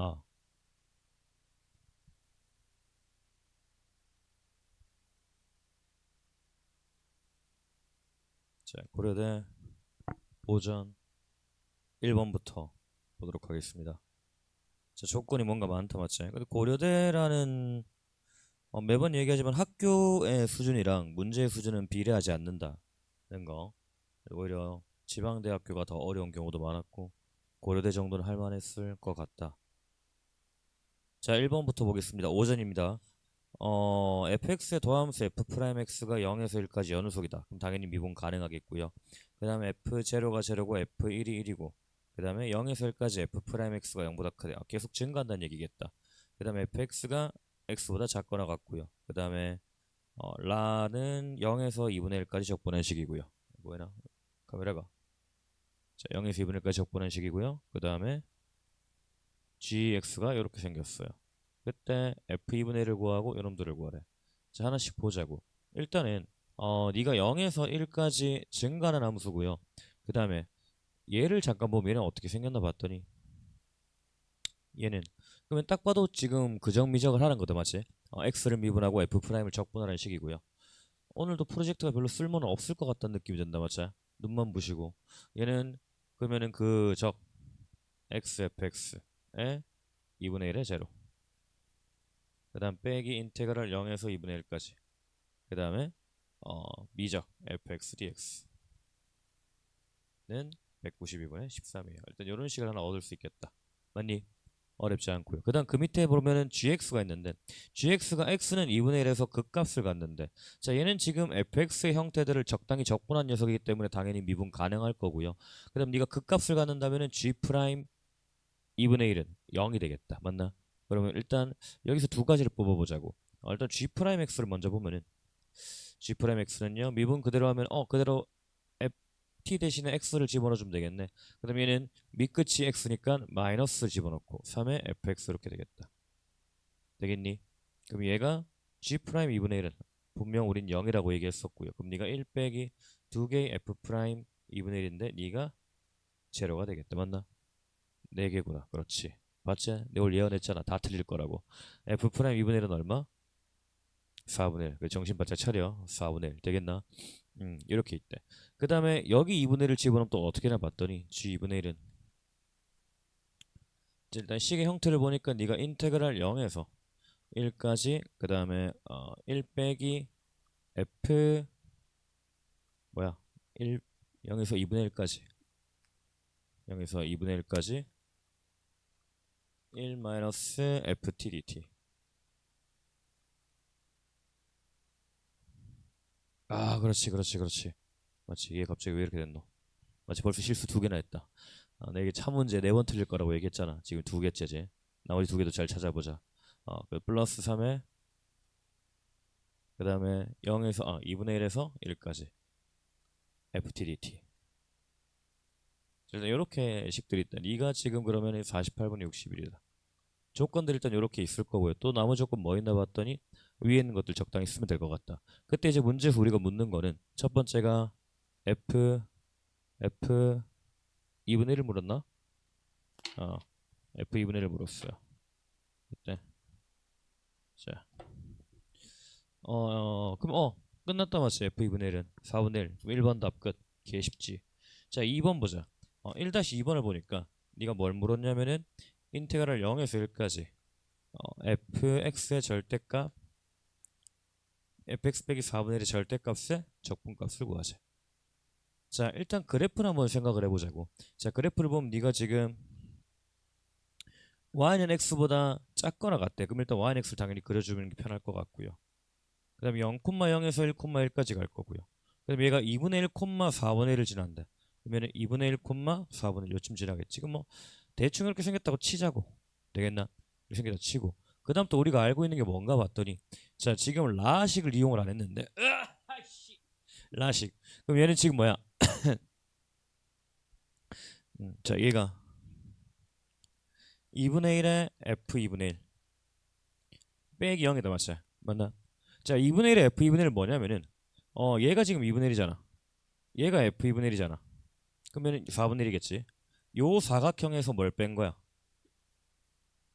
아, 자, 고려대 오전 1번부터 보도록 하겠습니다. 자, 조건이 뭔가 많다 맞지? 근데 고려대라는 매번 얘기하지만 학교의 수준이랑 문제의 수준은 비례하지 않는다는 거. 오히려 지방대학교가 더 어려운 경우도 많았고 고려대 정도는 할 만했을 것 같다. 자, 1번부터 보겠습니다. 오전입니다. fx의 더함수 f'x가 0에서 1까지 연속이다. 그럼 당연히 미분 가능하겠고요. 그 다음에 f0가 0고 f1이 1이고 그 다음에 0에서 1까지 f'x가 0보다 크다. 계속 증가한다는 얘기겠다. 그 다음에 fx가 x보다 작거나 같고요. 그 다음에 라는 0에서 2분의 1까지 적분한 식이고요. 뭐해나 카메라가 자, 0에서 2분의 1까지 적분한 식이고요. 그 다음에 gx가 이렇게 생겼어요. 그때 f2분의 1을 구하고 요놈들을 구하래. 자, 하나씩 보자고. 일단은 네가 0에서 1까지 증가하는 함수고요. 그 다음에 얘를 잠깐 보면 얘는 어떻게 생겼나 봤더니 얘는 그러면 딱 봐도 지금 그정미적을 하는 거다 맞지? x를 미분하고 f'을 적분하는 식이고요. 오늘도 프로젝트가 별로 쓸모는 없을 것 같다는 느낌이 든다 맞지? 눈만 부시고 얘는 그러면은 그 적 xfx에 2분의 1에 0. 그 다음 빼기 인테그랄 0에서 2분의 1까지. 그 다음에 미적 fx dx는 192분의 13이에요. 일단 이런 식을 하나 얻을 수 있겠다. 맞니? 어렵지 않고요. 그 다음 그 밑에 보면은 gx가 있는데 gx가 x는 2분의 1에서 극값을 갖는데 자 얘는 지금 fx의 형태들을 적당히 적분한 녀석이기 때문에 당연히 미분 가능할 거고요. 그 다음 네가 극값을 갖는다면은 g 프라임 2분의 1은 0이 되겠다. 맞나? 그러면 일단 여기서 두 가지를 뽑아보자고. 일단 g 프라임 x를 먼저 보면은 g 프라임 x는요 미분 그대로 하면 그대로 ft 대신에 x를 집어넣어주면 되겠네. 그 다음 얘는 밑끝이 x니까 마이너스 집어넣고 3의 fx 이렇게 되겠다. 되겠니? 그럼 얘가 g 프라임 2분의 1은 분명 우린 0이라고 얘기했었고요. 그럼 네가 1 빼기 2개의 f 프라임 2분의 1인데 네가 제로가 되겠다. 맞나? 4개구나. 그렇지. 맞지? 내가 오늘 예언했잖아. 다 틀릴 거라고. f 프라임 2분의 1은 얼마? 4분의 1. 그 정신 바짝 차려. 4분의 1 되겠나? 이렇게 있대. 그 다음에 여기 2분의 1을 집어넣으면 또 어떻게 나 봤더니 g 2분의 1은 일단 식의 형태를 보니까 네가 인테그랄 0에서 1까지 그 다음에 1 빼기 f 뭐야 1 0에서 2분의 1까지 0에서 2분의 1까지 1 마이너스 ft dt. 아 그렇지 그렇지 그렇지. 맞지. 이게 갑자기 왜 이렇게 됐노? 마치 벌써 실수 두 개나 했다. 나 이게 차 문제 4번 틀릴 거라고 얘기했잖아. 지금 두 개째지. 나머지 두 개도 잘 찾아보자. 그 플러스 3에 그 다음에 0에서 2분의 1에서 1까지 FTDT. 일단 이렇게 식들이 있다. 네가 지금 그러면 48분 60일이다. 조건들 일단 이렇게 있을 거고요. 또 나머지 조건 뭐 있나 봤더니 위에 있는 것들 적당히 쓰면 될 것 같다. 그때 이제 문제에서 우리가 묻는 거는 첫 번째가 F 2분의 1을 물었나? 어, F 2분의 1을 물었어요. 그때 자, 그럼 끝났다 맞지? F 2분의 1은 4분의 1. 1번 답 끝. 개 쉽지. 자, 2번 보자. 1-2번을 보니까 네가 뭘 물었냐면은 인테그랄 0에서 1까지 fx의 절대값 fx 빼기 4분의 1의 절대값의 적분값을 구하자. 자, 일단 그래프를 한번 생각을 해보자고. 자, 그래프를 보면 네가 지금 y는 x보다 작거나 같대. 그럼 일단 y는 x를 당연히 그려주는 게 편할 것 같고요. 그 다음에 0,0에서 1,1까지 갈 거고요. 그 다음에 얘가 2분의 1, 4분의 1을 지난다. 그러면 2분의 1, 4분의 1 요쯤 지나겠지. 그럼 뭐 대충 이렇게 생겼다고 치자고. 되겠나? 이렇게 생겼다 치고. 그 다음 또 우리가 알고 있는 게 뭔가 봤더니 자 지금 라식을 이용을 안 했는데 라식. 그럼 얘는 지금 뭐야? 자 얘가 2분의 1에 f 2분의 1 빼기 0이다 맞죠? 맞나? 자 2분의 1에 f 2분의 1은 뭐냐면은 얘가 지금 2분의 1이잖아. 얘가 f 2분의 1이잖아. 그러면 4분의 1이겠지. 요 사각형에서 뭘 뺀 거야?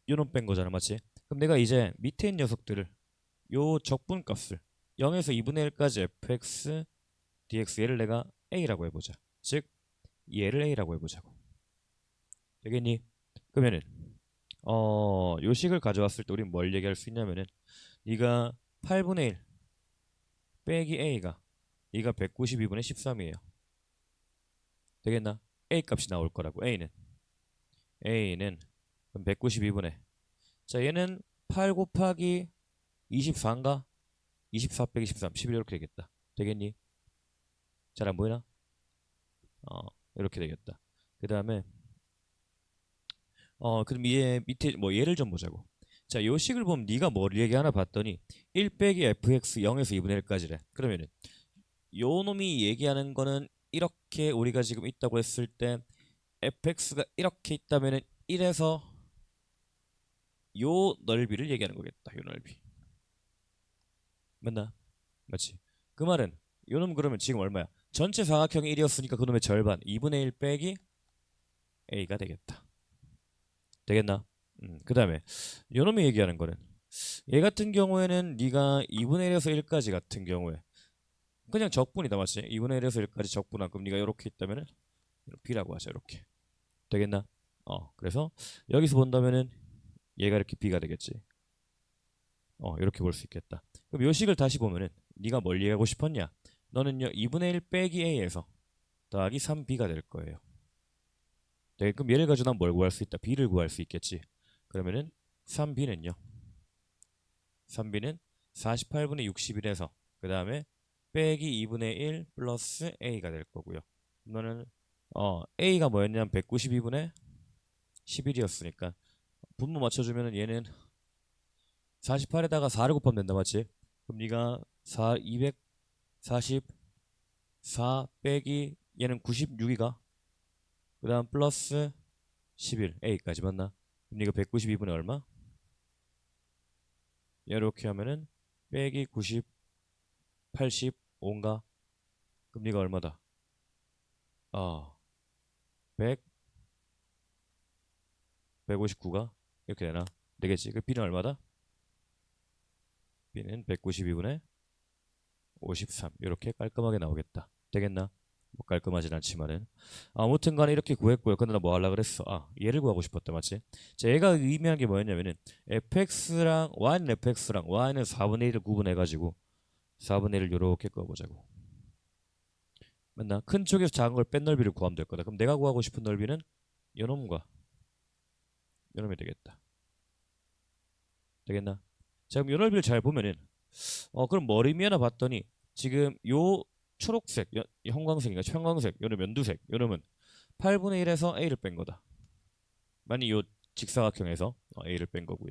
요놈 뺀 거잖아, 맞지? 그럼 내가 이제 밑에 있는 녀석들을 요 적분값을 0에서 2분의 1까지 fx dx 얘를 내가 a라고 해보자. 즉 얘를 a라고 해보자고. 되겠니? 그러면은 요 식을 가져왔을 때 우리는 뭘 얘기할 수 있냐면은 네가 8분의 1 빼기 a가 얘가 192분의 13이에요. 되겠나? a 값이 나올 거라고. a는 그럼 192분의 자 얘는 8 곱하기 24인가? 24 빼기 13 11 이렇게 되겠다. 되겠니? 잘 안 보이나? 이렇게 되겠다. 그 다음에 그럼 얘 밑에 뭐 얘를 좀 보자고. 자, 요 식을 보면 네가 뭘 얘기하나 봤더니 1 빼기 fx 0에서 2분의 1까지래. 그러면은 요 놈이 얘기하는 거는 이렇게 우리가 지금 있다고 했을 때 fx가 이렇게 있다면은 1에서 요 넓이를 얘기하는 거겠다. 요 넓이. 맞나? 맞지? 그 말은 요 놈 그러면 지금 얼마야? 전체 사각형이 1이었으니까 그놈의 절반 2분의 1 빼기 a가 되겠다. 되겠나? 그 다음에 요놈이 얘기하는 거는 얘 같은 경우에는 네가 2분의 1에서 1까지 같은 경우에 그냥 적분이다 맞지? 2분의 1에서 1까지 적분한 그럼 네가 이렇게 있다면은 b라고 하자 이렇게 되겠나? 그래서 여기서 본다면은 얘가 이렇게 b가 되겠지. 이렇게 볼 수 있겠다. 그럼 요 식을 다시 보면은 네가 뭘 얘기하고 싶었냐? 너는요 2분의 1 빼기 a에서 더하기 3b가 될 거예요. 네, 그럼 얘를 가지고 난 뭘 구할 수 있다? b를 구할 수 있겠지. 그러면은 3b는 48분의 61에서 그 다음에 빼기 2분의 1 플러스 a가 될 거고요. 너는 a가 뭐였냐면 192분의 11이었으니까 분모 맞춰주면은 얘는 48에다가 4를 곱하면 된다 맞지? 그럼 네가 244 빼기 얘는 96이가 그 다음 플러스 11 a까지 맞나? 그럼 네가 192분의 얼마? 이렇게 하면은 빼기 90 85인가? 그럼 네가 얼마다? 100 159가 이렇게 되나? 되겠지. 그 b는 얼마다? b는 192분의 53 이렇게 깔끔하게 나오겠다. 되겠나? 뭐 깔끔하진 않지만은 아무튼 간에 이렇게 구했고요. 근데 나 뭐 하려고 그랬어? 얘를 구하고 싶었다 맞지? 자 얘가 의미한 게 뭐였냐면은 fx랑 y는 4분의 1을 구분해가지고 4분의 1을 요렇게 그어보자고. 맞나? 큰 쪽에서 작은 걸 뺀 넓이를 구하면 될 거다. 그럼 내가 구하고 싶은 넓이는 요놈과 요놈이 되겠다. 되겠나? 자 그럼 요 넓이를 잘 보면은 그럼 뭘 의미하나 봤더니 지금 요 초록색, 형광색인가 형광색, 요놈 연두색, 요놈은 8분의 1에서 a를 뺀 거다. 만약 요 직사각형에서 a를 뺀 거고요.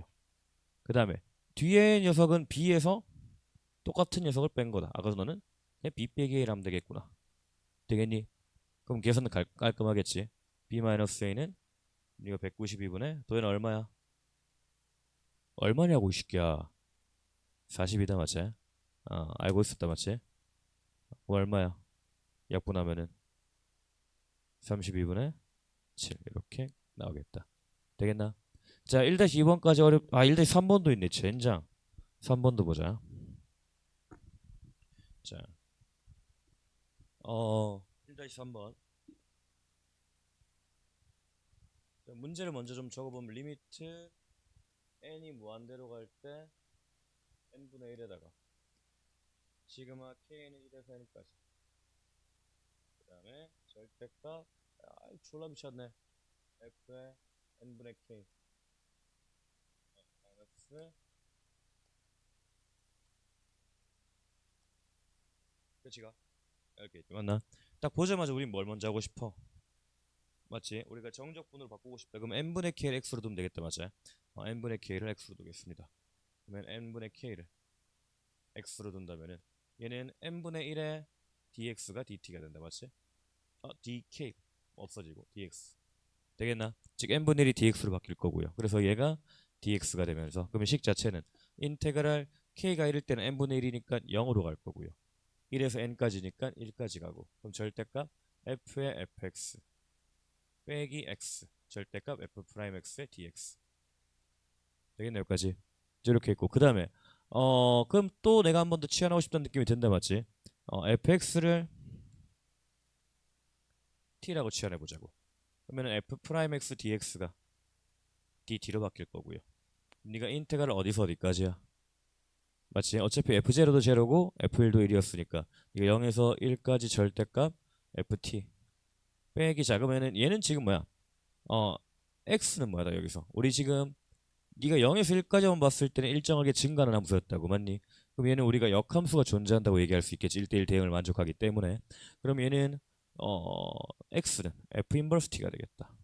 그 다음에 뒤에 녀석은 b에서 똑같은 녀석을 뺀 거다. 그래서 너는 그냥 b 빼기 a를 하면 되겠구나. 되겠니? 그럼 계산은 깔끔하겠지. b-a는 네가 192분의 도에는 얼마야? 얼마냐고 이 새끼야. 40이다 맞지? 알고 있었다 맞지? 뭐 얼마야? 약분하면은 32분의 7 이렇게 나오겠다. 되겠나? 자 1-2번까지 1-3번도 있네. 젠장. 3번도 보자. 자 1-3번 문제를 먼저 좀 적어보면 리미트 n이 무한대로 갈 때 n분의 1에다가 시그마 k는 1에서 n까지 그 다음에 절대값 졸라 미쳤네 f의 n분의 k 마이너스 끝이가 이렇게 있지 맞나? 딱 보자마자 우린 뭘 먼저 하고 싶어? 맞지? 우리가 정적분으로 바꾸고 싶다 그러면 n분의 k를 x로 두면 되겠다 맞지? n분의 k를 x로 두겠습니다. 그러면 n분의 k를 x로 둔다면은 얘는 n분의 1에 dx가 dt가 된다 맞지? dk 없어지고 dx 되겠나? 즉 n분의 1이 dx로 바뀔 거고요. 그래서 얘가 dx가 되면서 그러면 식 자체는 인테그랄 k가 1일 때는 n분의 1이니까 0으로 갈 거고요. 1에서 n까지니까 1까지 가고 그럼 절대값 f의 fx 빼기 x 절대값 f 프라임 x의 dx 되겠네 여기까지. 이렇게 있고 그 다음에 그럼 또 내가 한 번 더 치환하고 싶다는 느낌이 든다 맞지? fx를 t라고 치환해 보자고. 그러면 f 프라임 x dx가 dt로 바뀔 거고요. 네가 인테그랄 어디서 어디까지야? 맞지? 어차피 f0도 제로고 f1도 1이었으니까 이거 0에서 1까지 절대값 ft 빼기 작으면은 얘는 지금 뭐야? 어 x는 뭐야 여기서 우리 지금 네가 0에서 1까지만 봤을 때는 일정하게 증가하는 함수였다고 맞니? 그럼 얘는 우리가 역함수가 존재한다고 얘기할 수 있겠지. 1대1 대응을 만족하기 때문에. 그럼 얘는 어 x는 f 인버스 t가 되겠다.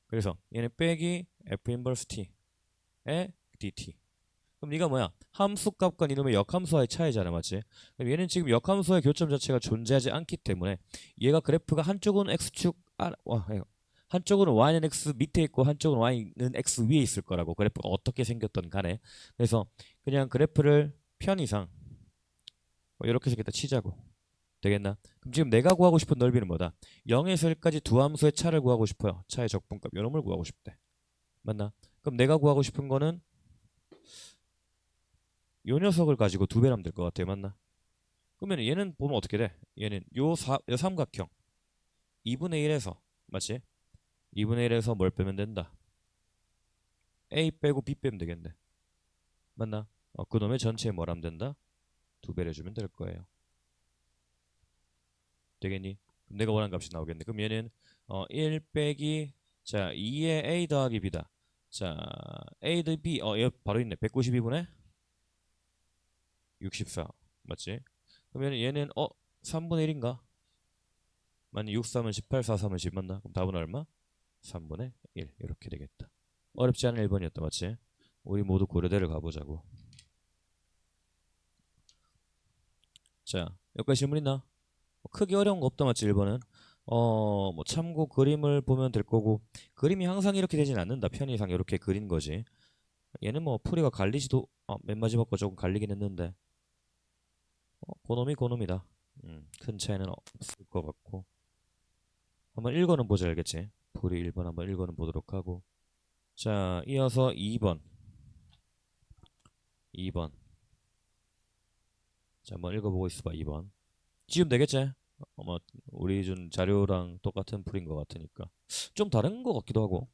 그래서 얘는 빼기 f 인버스 t의 dt. 그럼 네가 뭐야? 함수값과 이놈의 역함수와의 차이잖아, 맞지? 그럼 얘는 지금 역함수의 교점 자체가 존재하지 않기 때문에 얘가 그래프가 한쪽은 x축 한쪽은 y는 x 밑에 있고 한쪽은 y는 x 위에 있을 거라고 그래프가 어떻게 생겼던 간에 그래서 그냥 그래프를 편의상 이렇게 생겼다 치자고 되겠나? 그럼 지금 내가 구하고 싶은 넓이는 뭐다? 0에서 1까지 두 함수의 차를 구하고 싶어요. 차의 적분값 요놈을 구하고 싶대. 맞나? 그럼 내가 구하고 싶은 거는 요 녀석을 가지고 두 배라면 될 것 같아요. 맞나? 그러면 얘는 보면 어떻게 돼? 얘는 요 삼각형 2분의 1에서 맞지? 2분의 1에서 뭘 빼면 된다? A 빼고 B 빼면 되겠네. 맞나? 그놈의 전체에 뭘 하면 된다? 두 배를 해주면 될 거예요. 되겠니? 그럼 내가 원하는 값이 나오겠네. 그럼 얘는 1 빼기 자 2의 A 더하기 B다. 자 A 더하기 B 얘 바로 있네. 192분의 64 맞지? 그러면 얘는 3분의 1인가? 맞니? 6, 3은 18, 4, 3은 10 맞나? 그럼 답은 얼마? 3분의 1 이렇게 되겠다. 어렵지 않은 1번이었다 맞지? 우리 모두 고려대를 가보자고. 자 여기까지 질문 있나? 크게 어려운 거 없다 맞지 1번은? 뭐 참고 그림을 보면 될 거고 그림이 항상 이렇게 되진 않는다 편의상 이렇게 그린 거지. 얘는 뭐 풀이가 갈리지도 맨 마지막 거 조금 갈리긴 했는데 고놈이 고놈이다. 큰 차이는 없을 것 같고 한번 1거는 보자 알겠지? 풀이 1번 한번 1거는 보도록 하고 자 이어서 2번 자 한번 읽어보고 있어봐 2번 지금 되겠지? 뭐 우리 준 자료랑 똑같은 풀인 것 같으니까 좀 다른 것 같기도 하고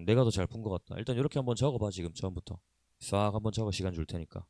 내가 더 잘 푼 것 같다. 일단 이렇게 한번 적어봐 지금 처음부터 싹 한번 적어 시간 줄 테니까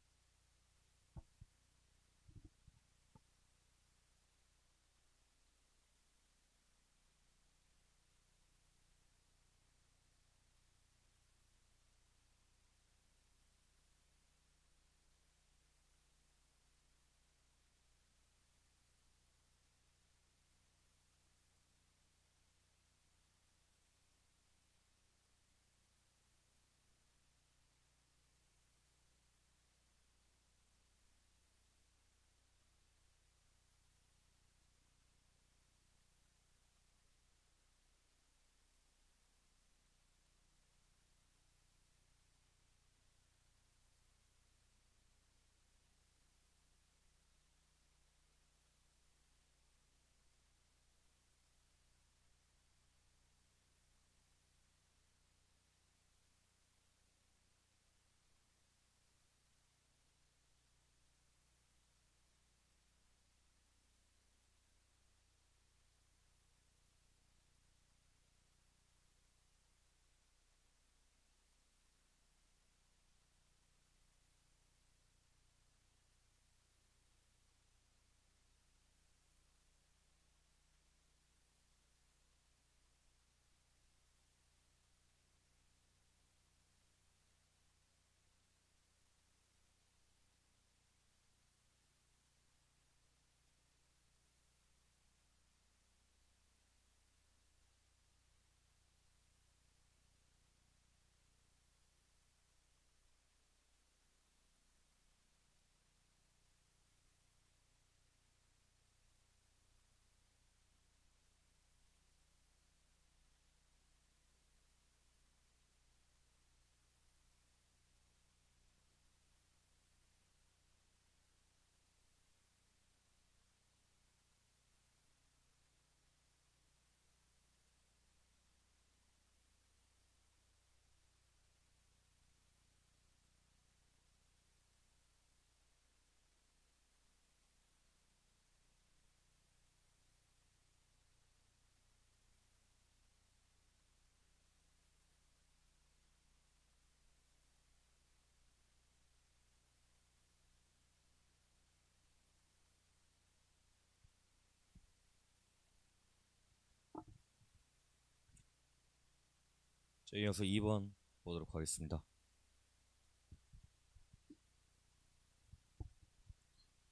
자, 이어서 2번 보도록 하겠습니다.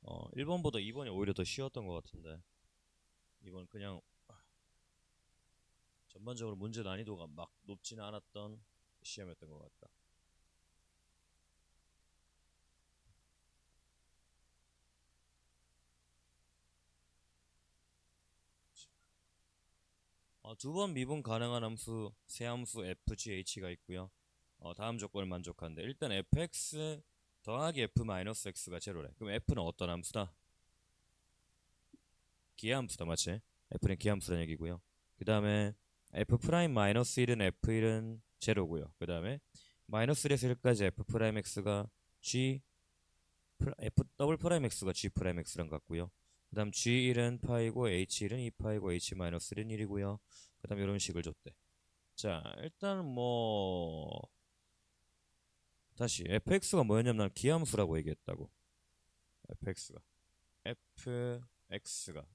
1번보다 2번이 오히려 더 쉬웠던 것 같은데 2번 그냥 전반적으로 문제 난이도가 막 높지는 않았던 시험이었던 것 같다. 두 번 미분 가능한 함수 세함수 f, g, h가 있고요. 다음 조건을 만족하는데 일단 fx 더하기 f 마이너스 x가 제로래. 그럼 f는 어떤 함수다? 기하함수다, 맞지? f는 기하함수라는 얘기고요. 그 다음에 f 프라임 마이너스 1은 f1은 제로고요. 그 다음에 마이너스 1에서 1까지 f 프라임 x가 g f 더블 프라임 x가 g 프라임 x랑 같고요. 그 다음 g1은 파이고 h1은 2파이고 h 마이너스 1은 1이고요. 그 다음 이런 식을 줬대. 자, 일단 뭐 다시 fx가 뭐였냐면 난 기함수라고 얘기했다고. fx가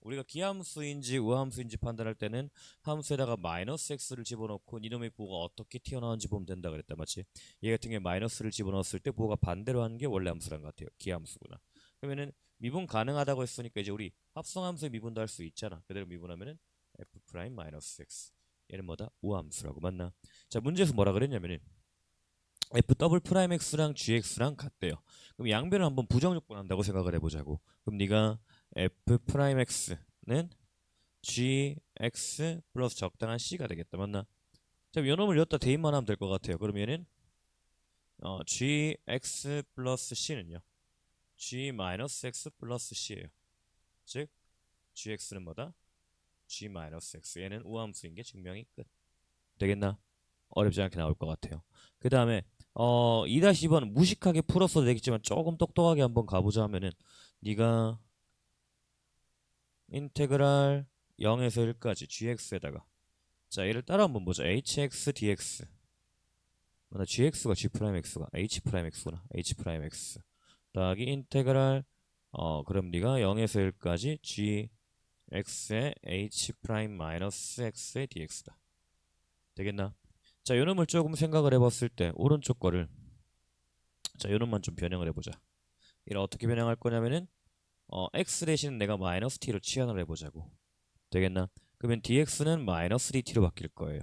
우리가 기함수인지 우함수인지 판단할 때는 함수에다가 마이너스 x를 집어넣고 이놈의 부호가 어떻게 튀어나오는지 보면 된다 그랬다, 맞지? 얘 같은 경우에 마이너스를 집어넣었을 때 부호가 반대로 하는 게 원래 함수란 것 같아요. 기함수구나. 그러면은 미분 가능하다고 했으니까 이제 우리 합성함수의 미분도 할 수 있잖아. 그대로 미분하면은 f 프라임 마이너스 x, 얘는 뭐다? 우함수라고. 맞나? 자, 문제에서 뭐라 그랬냐면은 f 더블 프라임 x랑 gx랑 같대요. 그럼 양변을 한번 부정조건 한다고 생각을 해보자고. 그럼 네가 f 프라임 x는 gx 플러스 적당한 c가 되겠다. 맞나? 자, 요놈을 여기다 대입만 하면 될 것 같아요. 그럼 얘는 gx 플러스 c는요 g 마이너스 x 플러스 c예요. 즉 gx는 뭐다? g 마이너스 x. 얘는 우함수인 게 증명이 끝. 되겠나? 어렵지 않게 나올 것 같아요. 그 다음에 2-2번은 무식하게 풀었어도 되겠지만 조금 똑똑하게 한번 가보자 하면은 네가 인테그랄 0에서 1까지 gx에다가 자, 얘를 따라 한번 보자. hx dx 나 gx가 g 프라임 x가 h 프라임 x구나. h 프라임 x 더하기 인테그랄 그럼 네가 0에서 1까지 gx의 h 프라임 마이너스 x의 dx다. 되겠나? 자, 요놈을 조금 생각을 해봤을 때 오른쪽 거를 자, 요놈만 좀 변형을 해보자. 이를 어떻게 변형할 거냐면은 x 대신 내가 마이너스 t로 치환을 해보자고. 되겠나? 그러면 dx는 마이너스 dt로 바뀔 거예요.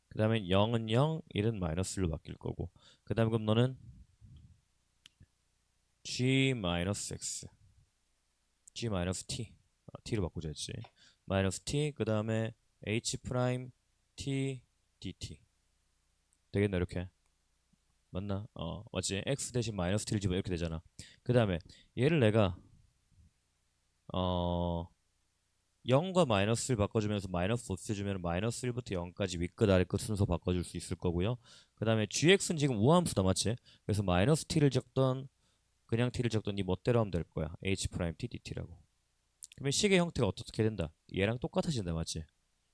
그 다음에 0은 0, 1은 마이너스 1로 바뀔 거고. 그 다음에 그럼 너는 g 마이너스 x, g 마이너스 t, t로 바꾸자 했지. 마이너스 t, 그 다음에 h 프라임 t dt. 되겠나 이렇게? 맞나? 맞지? x 대신 마이너스 t를 집어 이렇게 되잖아. 그 다음에 얘를 내가 어 0과 마이너스를 바꿔주면서 마이너스 5 주면 마이너스 1부터 0까지 윗끝 아래끝 순서 바꿔줄 수 있을 거고요. 그 다음에 gx는 지금 우함수다, 맞지? 그래서 마이너스 t를 적던 그냥 t를 적던 네 멋대로 하면 될 거야. h 프라임 t dt라고. 그러면 식의 형태가 어떻게 된다? 얘랑 똑같아진다, 맞지?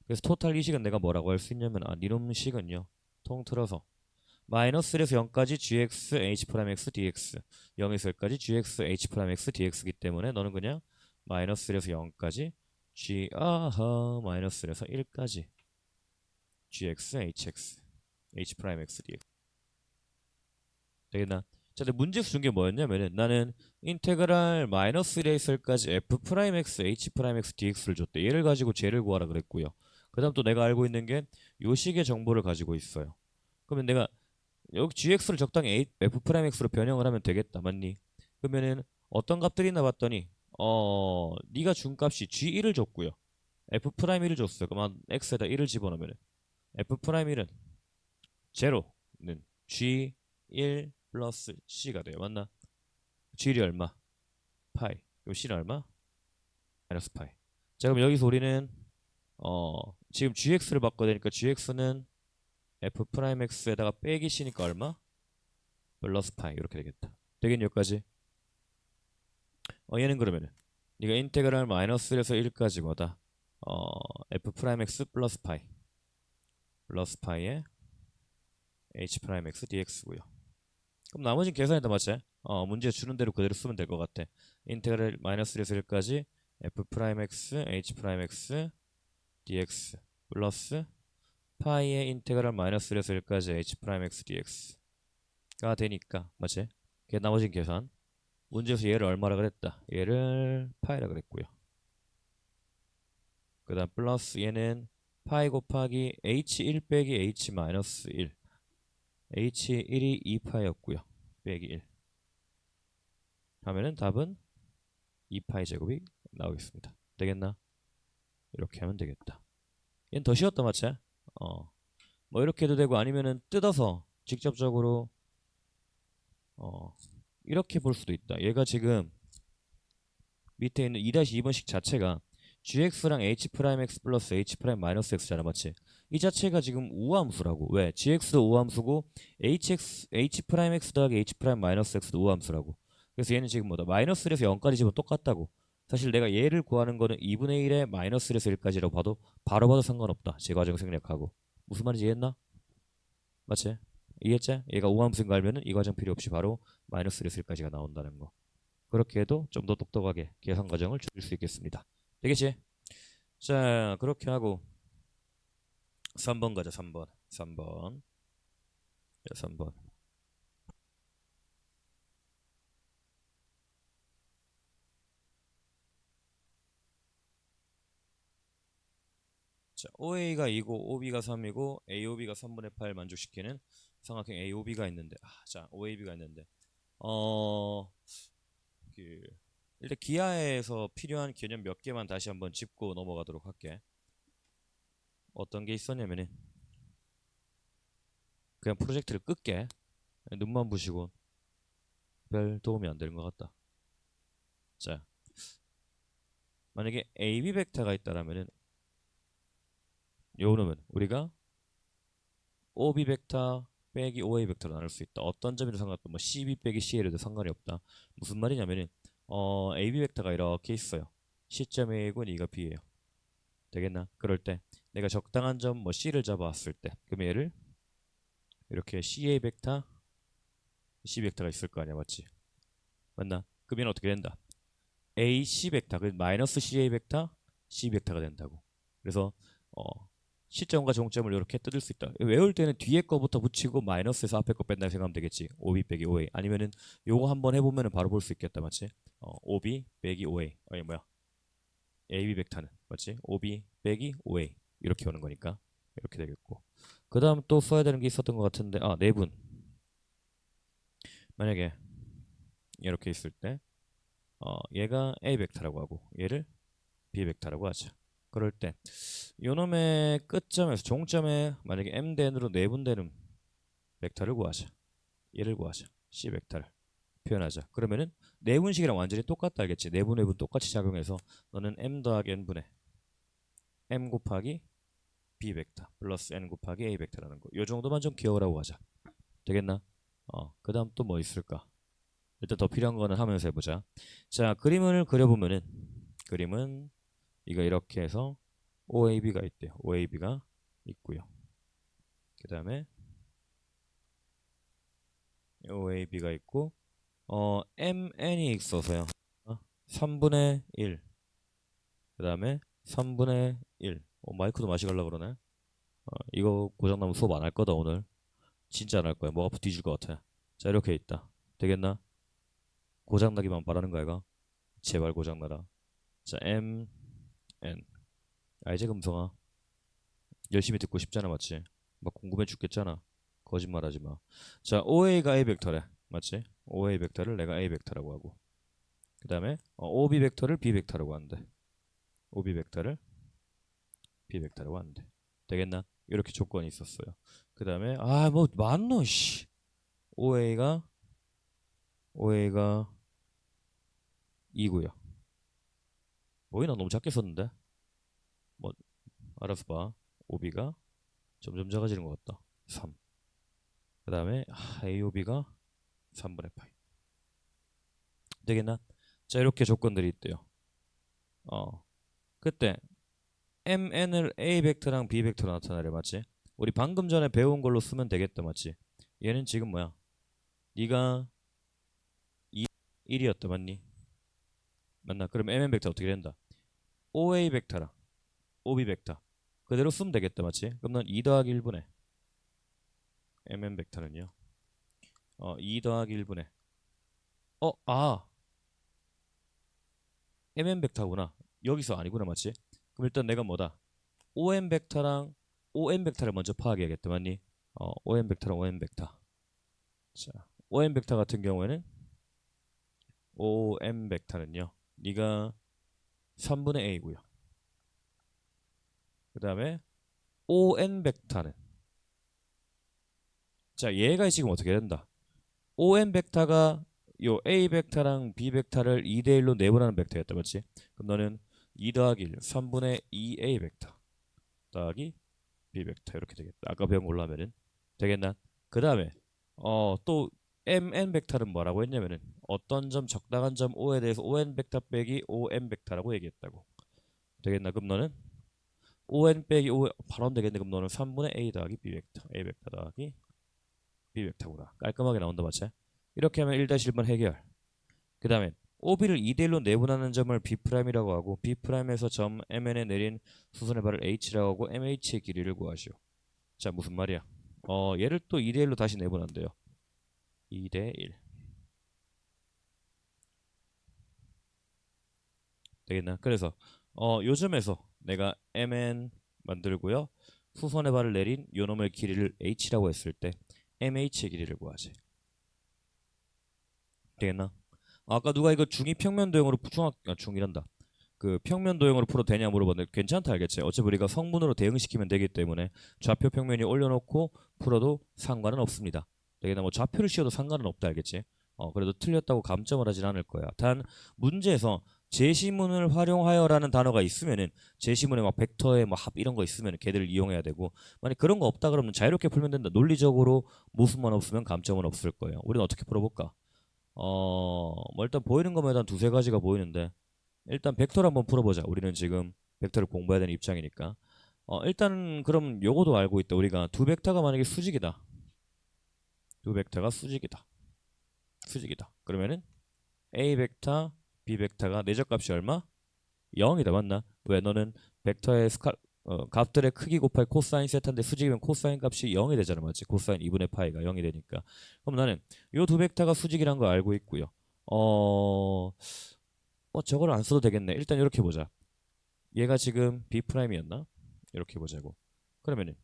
그래서 토탈 이 식은 내가 뭐라고 할 수 있냐면 니놈 식은요 통틀어서 마이너스 1에서 0까지 gx h 프라임 x dx 0에서 1까지 gx h 프라임 x dx이기 때문에 너는 그냥 마이너스 1에서 0까지 g 마이너스 1에서 1까지 gx hx h 프라임 x dx 되겠나? 자, 근데 문제에서 준 게 뭐였냐면은 나는 인테그랄 마이너스 1에서 1까지 f 프라임 x h 프라임 x dx를 줬대. 얘를 가지고 쟤를 구하라 그랬고요. 그 다음 또 내가 알고 있는 게 요 식의 정보를 가지고 있어요. 그러면 내가 여기 gx를 적당히 f 프라임 x로 변형을 하면 되겠다, 맞니? 그러면은 어떤 값들이 있나 봤더니 네가 준 값이 g1을 줬고요, f 프라임 1을 줬어요. 그러면 x에다 1을 집어넣으면 f 프라임 1은 제로는 g1 플러스 c가 돼요, 맞나? g1이 얼마? 파이. 그럼 c는 얼마? 마이너스 파이. 자, 그럼 여기서 우리는 지금 gx를 바꿔야 되니까 gx는 f 프라임 x에다가 빼기 c니까 얼마? 플러스 파이. 이렇게 되겠다. 되겠니 여기까지? 얘는 그러면은 네가 인테그랄 마이너스 1에서 1까지 뭐다? f 프라임 x 플러스 파이 플러스 파이에 h 프라임 x dx고요. 그럼 나머지는 계산이다, 맞지? 문제 주는 대로 그대로 쓰면 될 것 같아. 인테그랄 마이너스 1에서 1까지 f 프라임 x h 프라임 x dx 플러스 파이의 인테그랄 마이너스 1에서 1까지 h 프라임 x dx가 되니까 맞지? 걔 나머진 계산. 문제에서 얘를 얼마라 그랬다. 얘를 파이라 그랬고요. 그 다음 플러스 얘는 파이 곱하기 h1 빼기 h 마이너스 1. h1이 2파이였고요. 빼기 1 하면은 답은 2파이 제곱이 나오겠습니다. 되겠나? 이렇게 하면 되겠다. 얘는 더 쉬웠다 맞지? 뭐 이렇게 해도 되고 아니면은 뜯어서 직접적으로 이렇게 볼 수도 있다. 얘가 지금 밑에 있는 2-2번식 자체가 gx랑 h 프라임 x 플러스 h 프라임 마이너스 x잖아 맞지? 이 자체가 지금 우함수라고. 왜? gx도 우함수고 h 프라임 x 더하기 h 프라임 마이너스 x도 우함수라고. 그래서 얘는 지금 뭐다? 마이너스 1에서 0까지 집으면 똑같다고. 사실 내가 얘를 구하는 거는 2분의 1에 마이너스 1에서 1까지라고 봐도 바로 봐도 상관없다. 제 과정 생략하고. 무슨 말인지 이해했나? 맞지? 이해했지? 얘가 우함수인 거 알면은 이 과정 필요 없이 바로 마이너스 1에서 1까지가 나온다는 거. 그렇게 해도 좀 더 똑똑하게 계산 과정을 줄일 수 있겠습니다. 되겠지? 자, 그렇게 하고 3번 가자. 3번. 3번. 자, 3번. 자, OA가 2고 OB가 3이고 AOB가 3분의 8 만족시키는 삼각형 AOB가 있는데 자, OAB가 있는데 어, 그 일단 기하에서 필요한 개념 몇 개만 다시 한번 짚고 넘어가도록 할게. 어떤 게 있었냐면은 그냥 프로젝트를 끌게. 눈만 부시고 별 도움이 안 되는 것 같다. 자, 만약에 AB 벡터가 있다라면은 요 놈은 우리가 OB 벡터 빼기 OA 벡터로 나눌 수 있다. 어떤 점이든 상관없다. 뭐 CB 빼기 CA로도 상관이 없다. 무슨 말이냐면은 AB 벡터가 이렇게 있어요. C점 A고 E가 B예요. 되겠나? 그럴 때 내가 적당한 점 뭐 C를 잡아왔을 때 그럼 얘를 이렇게 CA 벡터, C 벡터가 있을 거 아니야, 맞지? 맞나? 그럼 얘는 어떻게 된다? AC 벡터, 그 마이너스 CA 벡터, C 벡터가 된다고. 그래서 어, 시점과 종점을 이렇게 뜯을 수 있다. 외울 때는 뒤에 거부터 붙이고 마이너스에서 앞에 거 뺀다 생각하면 되겠지. OB 빼기 OA. 아니면은 요거 한번 해보면은 바로 볼 수 있겠다, 맞지? OB 빼기 OA. 아니 뭐야? AB 벡터는 맞지? OB 빼기 OA 이렇게 오는 거니까 이렇게 되겠고. 그 다음 또 써야 되는 게 있었던 것 같은데 내분. 만약에 이렇게 있을 때 얘가 A 벡터라고 하고 얘를 B 벡터라고 하자. 그럴 때 요놈의 끝점에서 종점에 만약에 m대n으로 내분되는 벡터를 구하자. 얘를 구하자. C 벡터를 표현하자. 그러면은 내분식이랑 완전히 똑같다 알겠지? 내분 외분 똑같이 작용해서 너는 m 더하기 n분의 m 곱하기 B 벡터 플러스 n 곱하기 A 벡터라는 거. 요 정도만 좀 기억하라고 하자. 되겠나? 그 다음 또 뭐 있을까? 일단 더 필요한 거는 하면서 해보자. 자, 그림을 그려보면은 그림은 이거 이렇게 해서 OAB가 있대요. OAB가 있고요. 그 다음에 OAB가 있고 MN이 있어서요. 3분의 1. 그 다음에 3분의 1. 마이크도 마시 갈라 그러네. 이거 고장나면 수업 안 할 거다 오늘. 진짜 안 할 거야. 목 아파 뒤질 것 같아. 자, 이렇게 있다. 되겠나? 고장나기만 바라는 거야, 이거. 제발 고장나라. 자, M, N. 알지, 금성아? 열심히 듣고 싶잖아, 맞지? 막 궁금해 죽겠잖아. 거짓말 하지 마. 자, OA가 A 벡터래. 맞지? OA 벡터를 내가 A 벡터라고 하고. 그 다음에 OB 벡터를 B 벡터라고 하는데. OB 벡터를 B 벡터라고 하는데. 되겠나? 이렇게 조건이 있었어요. 그 다음에, 뭐, 많노, 씨. OA가 2고요. 보이나? 너무 작게 썼는데? 뭐, 알아서 봐. OB가 점점 작아지는 것 같다. 3. 그 다음에 AOB가 3분의 8. 되겠나? 자, 이렇게 조건들이 있대요. 그때 MN을 A 벡터랑 B 벡터로 나타내려 맞지? 우리 방금 전에 배운 걸로 쓰면 되겠다 맞지? 얘는 지금 뭐야? 네가 1이었다 맞니? 맞나? 그럼 MN 벡터 어떻게 된다? OA 벡터랑 OB 벡터 그대로 쓰면 되겠다, 맞지? 그럼 난 2 더하기 1분의 mn 벡터는요. 2 더하기 1분의 mn 벡터구나. 여기서 아니구나, 맞지? 그럼 일단 내가 뭐다? OM 벡터랑 OM 벡터를 먼저 파악해야겠다, 맞니? OM 벡터랑 OM 벡터. 자, OM 벡터 같은 경우에는 OM 벡터는요. 네가 3분의 A고요. 그 다음에 ON 벡터는 자, 얘가 지금 어떻게 된다? ON 벡터가 요 A 벡터랑 B 벡터를 2대1로 내분하는 벡터였다, 맞지? 그럼 너는 2 더하기 1, 3분의 2A 벡터 더하기 B 벡터 이렇게 되겠다. 아까 배운 걸로 하면은 되겠나? 그 다음에 또 MN 벡터는 뭐라고 했냐면은 어떤 점 적당한 점 O에 대해서 ON 벡터 빼기 OM 벡터라고 얘기했다고. 되겠나? 그럼 너는 ON 빼기 O 바로 하면 되겠네. 그럼 너는 3분의 A 더하기 B 벡터 A 벡터 더하기 B 벡터구나. 깔끔하게 나온다, 맞지? 이렇게 하면 1-1번 해결. 그 다음에 OB를 2대1로 내분하는 점을 B'이라고 하고 B'에서 점 MN에 내린 수선의 발을 H라고 하고 MH의 길이를 구하시오. 자, 무슨 말이야? 얘를 또 2대1로 다시 내분한대요. 2대1 되겠나? 그래서 요점에서 내가 MN 만들고요. 수선의 발을 내린 요놈의 길이를 H라고 했을 때 MH의 길이를 구하지. 되겠나? 아까 누가 이거 중2 평면 도형으로 중이란다. 그 평면 도형으로 풀어도 되냐 물어봤는데 괜찮다 알겠지? 어차피 우리가 성분으로 대응시키면 되기 때문에 좌표 평면이 올려놓고 풀어도 상관은 없습니다. 되겠나? 뭐 좌표를 씌워도 상관은 없다 알겠지? 그래도 틀렸다고 감점을 하진 않을 거야. 단 문제에서 제시문을 활용하여라는 단어가 있으면은 제시문에 막 벡터에 뭐 합 이런 거 있으면 걔들을 이용해야 되고 만약 그런 거 없다 그러면 자유롭게 풀면 된다. 논리적으로 모순만 없으면 감점은 없을 거예요. 우리는 어떻게 풀어볼까? 뭐 일단 보이는 것만 일단 두세 가지가 보이는데 일단 벡터를 한번 풀어보자. 우리는 지금 벡터를 공부해야 되는 입장이니까. 일단 그럼 요거도 알고 있다. 우리가 두 벡터가 만약에 수직이다. 두 벡터가 수직이다. 수직이다. 그러면은 A 벡터, B 벡터가 내적값이 얼마? 0이다. 맞나? 왜 너는 벡터의 값들의 크기 곱하기 코사인 세타인데 수직이면 코사인 값이 0이 되잖아. 맞지? 코사인 2분의 파이가 0이 되니까. 그럼 나는 요 두 벡터가 수직이란 거 알고 있고요. 저걸 안 써도 되겠네. 일단 이렇게 보자. 얘가 지금 B'이었나? 이렇게 보자고. 그러면은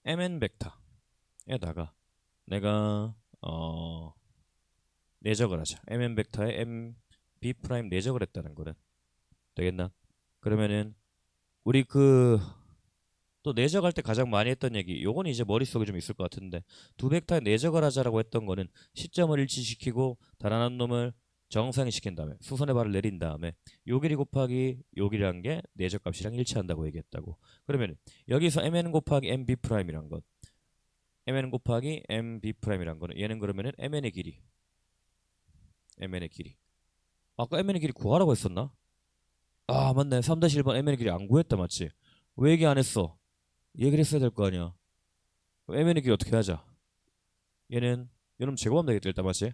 MN 벡터에다가 내가 내적을 하자. MN 벡터에 M B' 내적을 했다는 거는 되겠나? 그러면은 우리 또 내적할 때 가장 많이 했던 얘기 요건 이제 머릿속에 좀 있을 것 같은데 두 벡터에 내적을 하자라고 했던 거는 시점을 일치시키고 다른 놈을 정상이 시킨 다음에 수선의 발을 내린 다음에 요 길이 곱하기 요 길이란 게 내적값이랑 일치한다고 얘기했다고. 그러면 여기서 mn 곱하기 mb'이란 건 mn 곱하기 mb'이란 거는 얘는 그러면은 mn의 길이 아까 mn의 길이 구하라고 했었나? 아 맞네. 3-1번 mn의 길이 안 구했다, 맞지? 왜 얘기 안 했어? 얘기를 했어야 될 거 아니야. mn의 길이 어떻게 하자? 얘는 이놈 제곱하면 되겠다 일단, 맞지?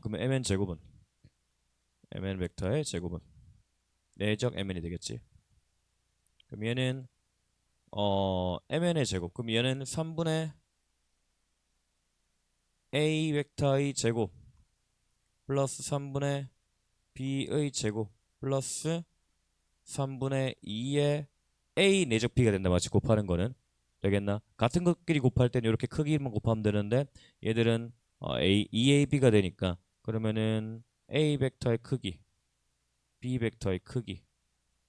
그러면 mn 제곱은 mn 벡터의 제곱은 내적 mn이 되겠지. 그럼 얘는 mn의 제곱. 그럼 얘는 3분의 a 벡터의 제곱 플러스 3분의 b의 제곱 플러스 3분의 2의 a 내적 b가 된다, 맞지? 곱하는 거는 되겠나? 같은 것끼리 곱할 때는 이렇게 크기만 곱하면 되는데 얘들은 a 2ab가 되니까 그러면은 a 벡터의 크기 b 벡터의 크기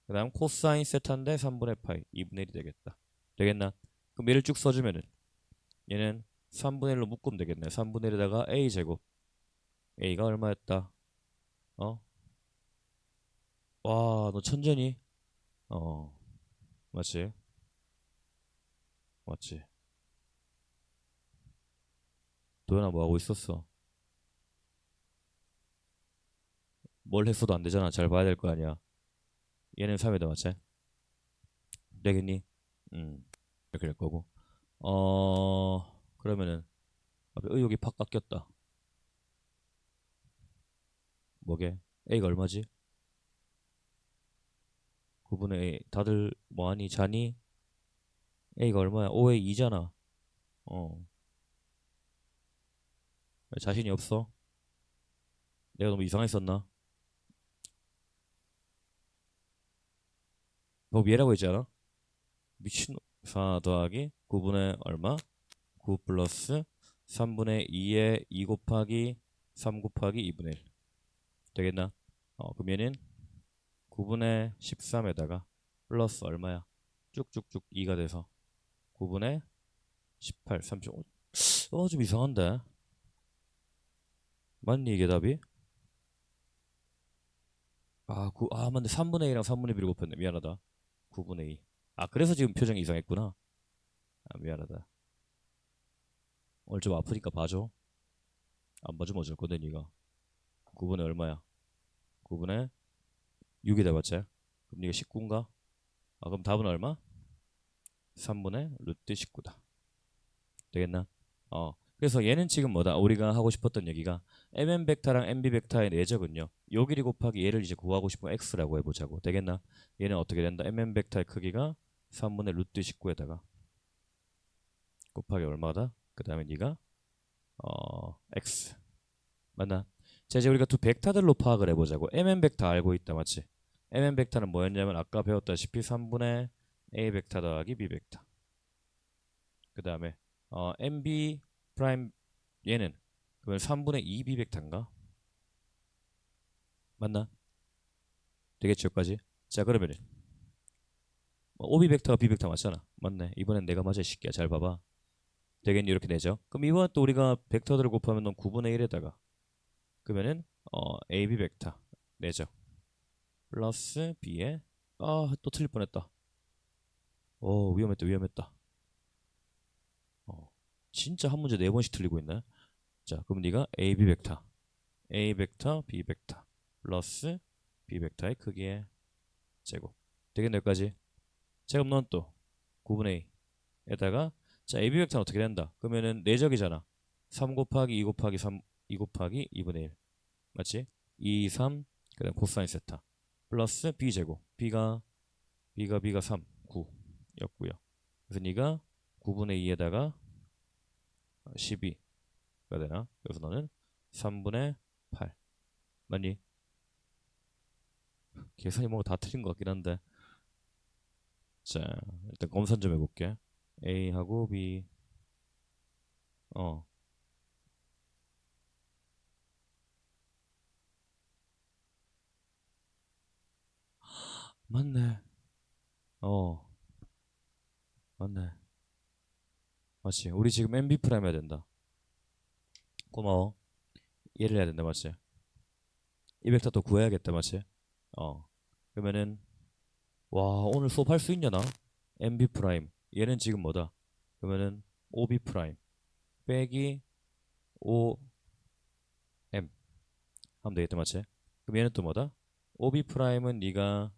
그 다음 코사인 세타인데 3분의 파이 2분의 1이 되겠다. 되겠나? 그럼 얘를 쭉 써주면은 얘는 3분의 1로 묶으면 되겠네. 3분의 1에다가 a 제곱 a가 얼마였다? 어? 와, 너 천재니? 어, 맞지? 맞지? 도현아 뭐 하고 있었어? 뭘 했어도 안 되잖아. 잘 봐야 될 거 아니야. 얘는 3이다, 맞지? 되겠니? 이렇게 될 거고. 그러면은 앞에 의욕이 팍 깎였다. 뭐게? a가 얼마지? 9분의 A. 다들 뭐하니? 자니? A가 얼마야? 5의 2잖아. 어. 왜 자신이 없어? 내가 너무 이상했었나? 뭐 얘라고 했지 않아? 미친. 4 더하기 9분의 얼마? 9 플러스 3분의 2에 2 곱하기 3 곱하기 2분의 1 되겠나? 그럼 얘는 9분의 13에다가 플러스 얼마야? 쭉쭉쭉 2가 돼서 9분의 18, 30. 좀 이상한데? 맞니 이게 답이? 맞네. 3분의 2랑 3분의 2를 곱했네. 미안하다. 9분의 2. 그래서 지금 표정이 이상했구나. 미안하다. 오늘 좀 아프니까 봐줘. 안 봐주면 어쩔 건데 니가. 9분의 얼마야? 9분의 6이다 맞지? 그럼 니가 19인가? 그럼 답은 얼마? 3분의 루트 19다. 되겠나? 그래서 얘는 지금 뭐다? 우리가 하고 싶었던 얘기가 mn 벡터랑 mb 벡터의 내적은요. 요 길이 곱하기 얘를 이제 구하고 싶으면 x라고 해보자고. 되겠나? 얘는 어떻게 된다? mn 벡터의 크기가 3분의 루트 19에다가 곱하기 얼마다? 그 다음에 네가 x 맞나? 자 이제 우리가 두 벡터들로 파악을 해보자고. mn 벡터 알고 있다 맞지? mn 벡터는 뭐였냐면 아까 배웠다시피 3분의 a 벡터 더하기 b 벡터. 그 다음에 mb 프라임 얘는 그러면 3분의 2 b 벡터인가? 맞나? 되겠죠 여기까지? 자 그러면 OB 벡터가 B 벡터 맞잖아. 맞네. 이번엔 내가 맞아 이 새끼야. 잘 봐봐. 되겠니? 이렇게 되죠. 그럼 이번 또 우리가 벡터들을 곱하면 넌 9분의 1에다가 그러면은 AB 벡터 내죠. 플러스 B에 또 틀릴 뻔했다. 위험했다 위험했다. 진짜 한 문제 4번씩 틀리고 있네. 자 그럼 네가 AB 벡터 A 벡터 B 벡터 플러스 B 벡터의 크기의 제곱 되겠네 여기까지. 자 그럼 넌 또 9분의 2에다가 자 AB 벡터는 어떻게 된다? 그러면은 내적이잖아. 3 곱하기 2 곱하기 3 2 곱하기 2분의 1 맞지? 2, 3 그다음 코사인 세타 플러스 B제곱 B가 3 9 였고요. 그래서 네가 9분의 2에다가 12가 되나? 그래서 너는 3분의 8 맞니? 계산이 뭔가 다 틀린 것 같긴 한데 자 일단 검산 좀 해볼게. A하고 B 어 맞네. 어 맞네. 맞지? 우리 지금 MB 프라임 해야 된다. 고마워. 얘를 해야 된다 맞지? 이 벡터 또 구해야겠다 맞지? 그러면은 와 오늘 수업할 수 있냐 나? MB 프라임 얘는 지금 뭐다? 그러면은 OB 프라임 빼기 OM 하면 되겠다 맞지? 그럼 얘는 또 뭐다? OB 프라임은 네가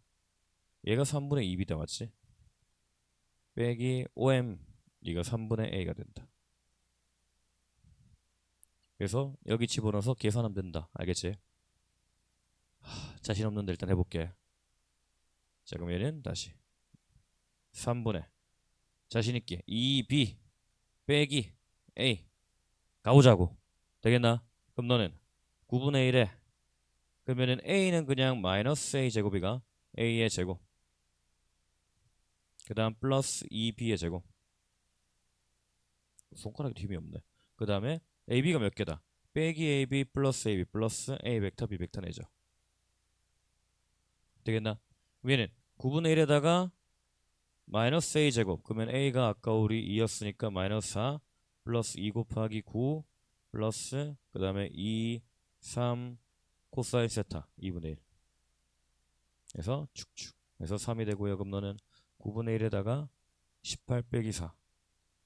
얘가 3분의 2B다 맞지? 빼기 OM 네가 3분의 A가 된다. 그래서 여기 집어넣어서 계산하면 된다. 알겠지? 자신 없는데 일단 해볼게. 자 그럼 얘는 다시 3분의 자신있게 2B 빼기 A 가보자고. 되겠나? 그럼 너는 9분의 1에 그러면은 A는 그냥 마이너스 A 제곱이가 A의 제곱 그 다음 플러스 2B의 제곱 손가락에 힘이 없네. 그 다음에 AB가 몇 개다? 빼기 AB 플러스 AB 플러스 A 벡터 B 벡터 내죠. 되겠나? 얘는 9분의 1에다가 마이너스 A 제곱 그러면 A가 아까 우리 2였으니까 마이너스 4 플러스 2 곱하기 9 플러스 그 다음에 2 3 코사인 세타 2분의 1 그래서 축축 그래서 3이 되고요. 그럼 너는 9분의 1에다가 18 빼기 4